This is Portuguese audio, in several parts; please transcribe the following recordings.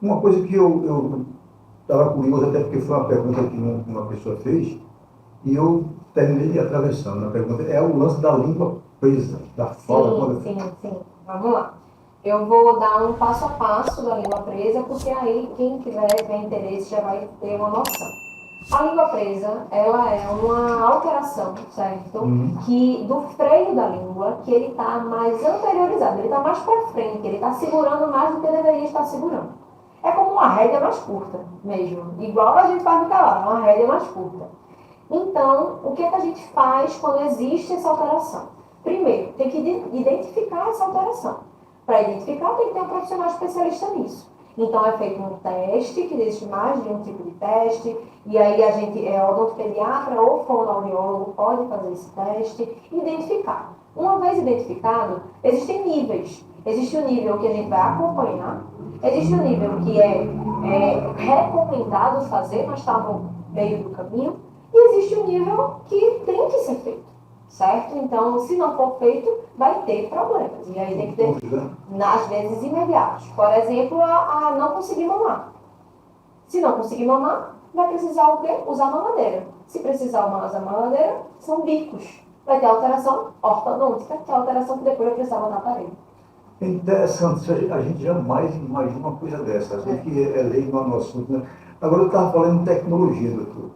Uma coisa que eu estava curioso, até porque foi uma pergunta que uma pessoa fez, e eu terminei atravessando. A pergunta é o lance da língua presa, da fala. Sim. Vamos lá. Eu vou dar um passo a passo da língua presa, porque aí quem tiver interesse já vai ter uma noção. A língua presa, ela é uma alteração, certo? Que do freio da língua, que ele está mais anteriorizado, ele está mais para frente, ele está segurando mais do que deveria estar segurando. É como uma rédea mais curta mesmo, igual a gente faz no cavalo, uma rédea mais curta. Então, o que, é que a gente faz quando existe essa alteração? Primeiro, tem que identificar essa alteração. Para identificar, tem que ter um profissional especialista nisso. Então, é feito um teste, que existe mais de um tipo de teste, e aí a gente, odontopediatra ou fonoaudiólogo pode fazer esse teste e identificar. Uma vez identificado, existem níveis. Existe o nível que a gente vai acompanhar, existe o nível que é recomendado fazer, mas está no meio do caminho, e existe um nível que tem que ser feito, certo? Então, se não for feito, vai ter problemas. E aí tem que ter, às vezes, imediatos. Por exemplo, a não conseguir mamar. Se não conseguir mamar, vai precisar o quê? Usar mamadeira. Se precisar usar mamadeira, são bicos. Vai ter alteração ortodôntica, que é a alteração que depois vai precisar botar aparelho. É interessante, a gente jamais imagina uma coisa dessa. A gente que é leigo no assunto, né? Agora eu estava falando de tecnologia, doutor.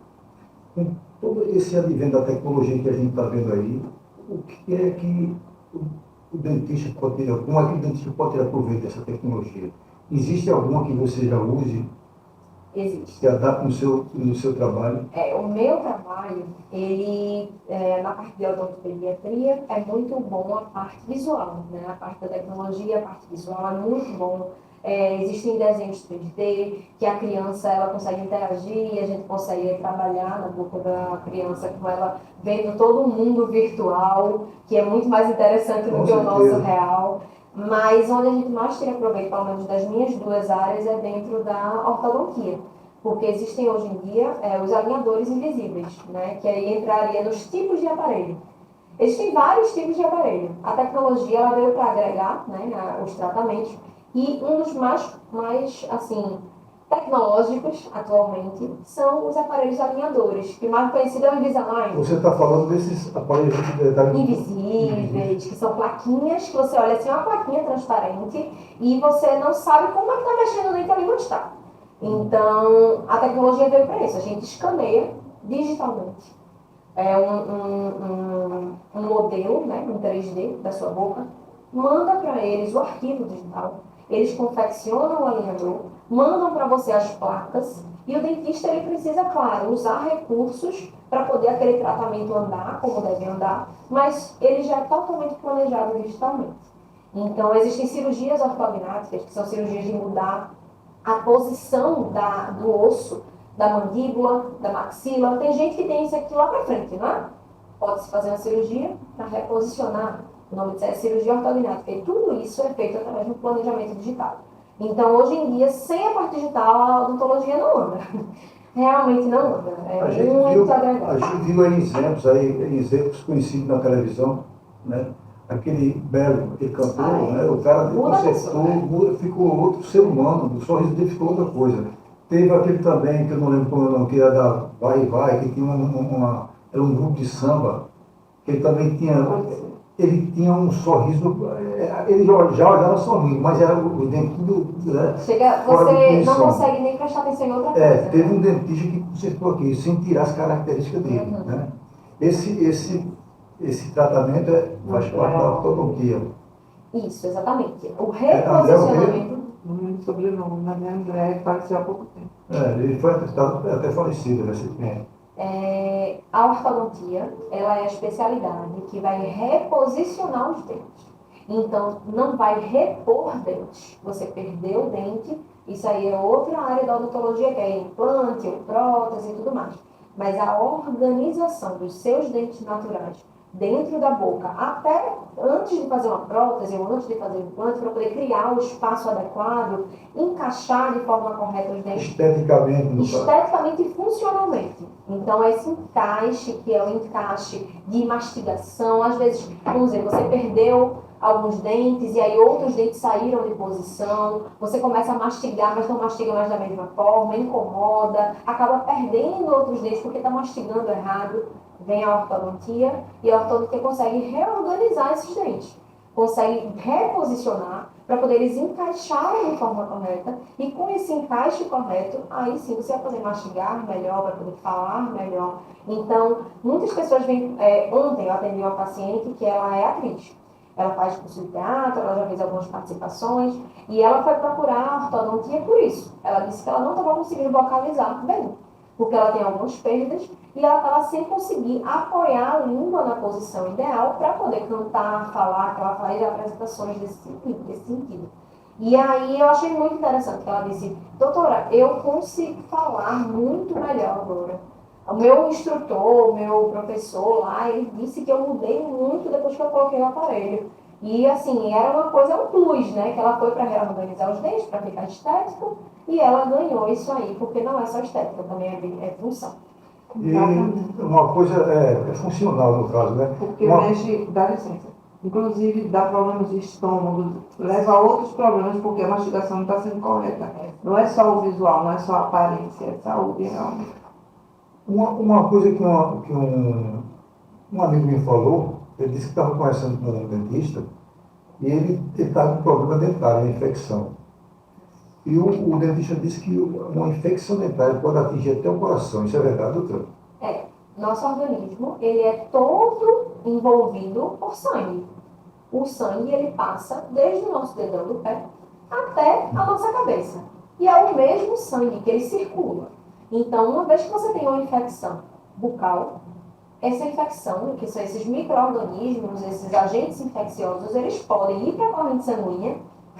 Com todo esse advento da tecnologia que a gente está vendo aí, o que é que o dentista pode ter, como é que o dentista pode ter aproveito dessa tecnologia? Existe alguma que você já use? Existe. Que adapte no seu trabalho? O meu trabalho, ele, na parte de odontopediatria, é muito bom a parte visual, né? A parte da tecnologia, a parte visual é muito bom. Existem desenhos 3D, que a criança ela consegue interagir, a gente consegue trabalhar na boca da criança com ela, vendo todo o mundo virtual, que é muito mais interessante do que o nosso real. Mas onde a gente mais tira proveito, pelo menos das minhas duas áreas, é dentro da ortodontia. Porque existem hoje em dia os alinhadores invisíveis, né? Que aí entraria nos tipos de aparelho. Existem vários tipos de aparelho. A tecnologia ela veio para agregar, né, os tratamentos, e um dos mais assim, tecnológicos atualmente são os aparelhos alinhadores, que mais conhecido é o Invisalign. Você está falando desses aparelhos invisíveis, que são plaquinhas, que você olha assim, uma plaquinha transparente, e você não sabe como é que está mexendo o dente ali onde está. Então, a tecnologia veio para isso. A gente escaneia digitalmente um modelo, né, um 3D da sua boca, manda para eles o arquivo digital, eles confeccionam o alinhador, mandam para você as placas, e o dentista ele precisa, claro, usar recursos para poder aquele tratamento andar como deve andar, mas ele já é totalmente planejado digitalmente. Então, existem cirurgias ortognáticas, que são cirurgias de mudar a posição do osso, da mandíbula, da maxila. Tem gente que tem isso aqui lá para frente, não é? Pode-se fazer uma cirurgia para reposicionar. O nome disso é cirurgia ortognática. E tudo isso é feito através do planejamento digital. Então, hoje em dia, sem a parte digital, a odontologia não anda. Realmente não anda. Muito agradável. A gente viu aí exemplos conhecidos na televisão, né? Aquele Belo, aquele cantor, né? O cara consertou, ficou outro ser humano, o sorriso dele ficou outra coisa. Teve aquele também, que eu não lembro como é o nome, que era da Vai, que tinha era um grupo de samba, que ele também tinha um sorriso, ele já olhava sorrindo, mas era o dente tudo, né? Você não consegue nem prestar atenção em outra coisa. Teve um dentista que consertou aqui, sem tirar as características dele, né? Esse tratamento faz parte da ortodontia. Isso, exatamente. O reposicionamento... Não lembro o sobrenome, mas é André, faleceu há pouco tempo. Ele foi até falecido nesse tempo. A ortodontia, ela é a especialidade que vai reposicionar os dentes. Então, não vai repor dentes. Você perdeu o dente, isso aí é outra área da odontologia, que é implante, ou prótese e tudo mais. Mas a organização dos seus dentes naturais dentro da boca, até antes de fazer uma prótese ou antes de fazer um implante, para poder criar o espaço adequado, encaixar de forma correta os dentes. Esteticamente e funcionalmente. Então, esse encaixe, que é o encaixe de mastigação, às vezes, vamos dizer, você perdeu alguns dentes, e aí outros dentes saíram de posição, você começa a mastigar, mas não mastiga mais da mesma forma, incomoda, acaba perdendo outros dentes porque está mastigando errado. Vem a ortodontia, e a ortodontia consegue reorganizar esses dentes, consegue reposicionar para poder eles encaixarem de forma correta, e com esse encaixe correto, aí sim você vai poder mastigar melhor, vai poder falar melhor. Então, muitas pessoas vêm... ontem eu atendi uma paciente que ela é atriz. Ela faz curso de teatro, ela já fez algumas participações, e ela foi procurar a ortodontia por isso. Ela disse que ela não estava conseguindo vocalizar bem, porque ela tem algumas perdas, e ela estava sem conseguir apoiar a língua na posição ideal para poder cantar, falar, que ela faz apresentações desse sentido. E aí eu achei muito interessante que ela disse: doutora, eu consigo falar muito melhor agora. O meu instrutor, o meu professor lá, ele disse que eu mudei muito depois que eu coloquei o aparelho. E assim, era uma coisa, um plus, né? Que ela foi para reorganizar os dentes, para ficar estético, e ela ganhou isso aí, porque não é só estética, também é função. E uma coisa é funcional no caso, né? Porque mexe, dá licença. Inclusive dá problemas de estômago, leva a outros problemas porque a mastigação não está sendo correta. Não é só o visual, não é só a aparência, é saúde realmente. Uma coisa que um amigo me falou, ele disse que estava conversando com um dentista e ele estava com problema dentário, uma infecção. E o dentista disse que uma infecção dentária pode atingir até o coração. Isso é verdade, doutor? Nosso organismo, ele é todo envolvido por sangue. O sangue, ele passa desde o nosso dedão do pé até a nossa cabeça. E é o mesmo sangue que ele circula. Então, uma vez que você tem uma infecção bucal, essa infecção, que são esses micro-organismos, esses agentes infecciosos, eles podem ir para a corrente sanguínea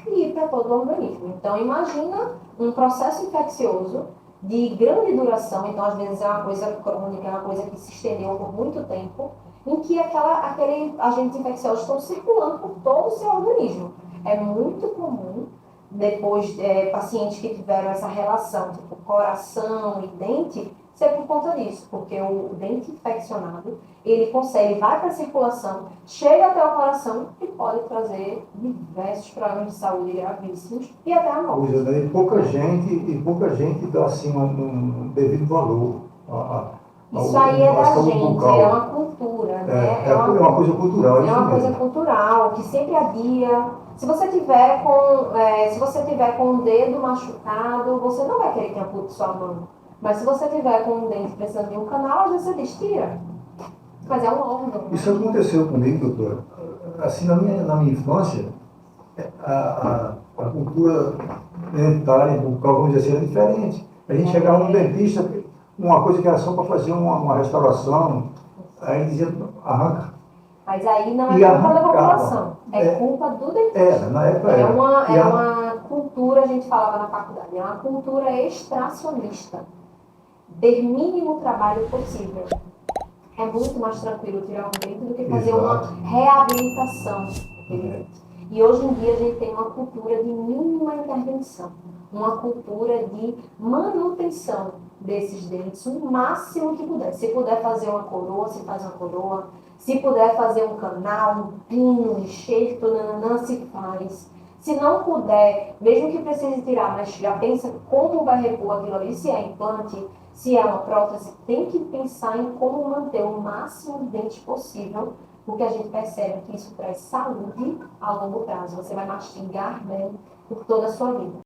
e ir para todo o organismo. Então, imagina um processo infeccioso de grande duração, então às vezes é uma coisa crônica, é uma coisa que se estendeu por muito tempo, em que aquele agentes infecciosos estão circulando por todo o seu organismo. É muito comum, depois, pacientes que tiveram essa relação, tipo coração e dente, ser por conta disso, porque o dente infeccionado, ele vai para a circulação, chega até o coração e pode trazer diversos problemas de saúde gravíssimos e até a morte. Pois é, e pouca gente dá assim um devido valor Isso aí é da saúde gente, bucal. é uma cultura, né? É uma coisa cultural, é isso uma coisa mesmo. cultural, que sempre adia. Se você tiver com o dedo machucado, você não vai querer que ampute sua mão. Mas se você tiver com um dente precisando de um canal, às vezes você destira. Mas é um órgão. Né? Isso aconteceu comigo, doutor. Assim, na minha infância, a cultura dentária, bucal, vamos dizer assim, era diferente. A gente chegava no dentista, uma coisa que era só para fazer uma restauração, aí dizia, arranca. Mas aí não é E culpa da arrancava. população, é culpa do dentista. Era, na época É era. uma cultura, a gente falava na faculdade, é uma cultura extracionista. Ter mínimo trabalho possível. É muito mais tranquilo tirar um dente do que fazer uma reabilitação daquele dente. E hoje em dia a gente tem uma cultura de mínima intervenção, uma cultura de manutenção desses dentes, o máximo que puder. Se puder fazer uma coroa, se faz uma coroa. Se puder fazer um canal, um pino, um enxerto, se faz. Se não puder, mesmo que precise tirar, mas já pensa como vai repor aquilo ali, se é implante, se é uma prótese, tem que pensar em como manter o máximo de dente possível, porque a gente percebe que isso traz saúde a longo prazo. Você vai mastigar bem por toda a sua vida.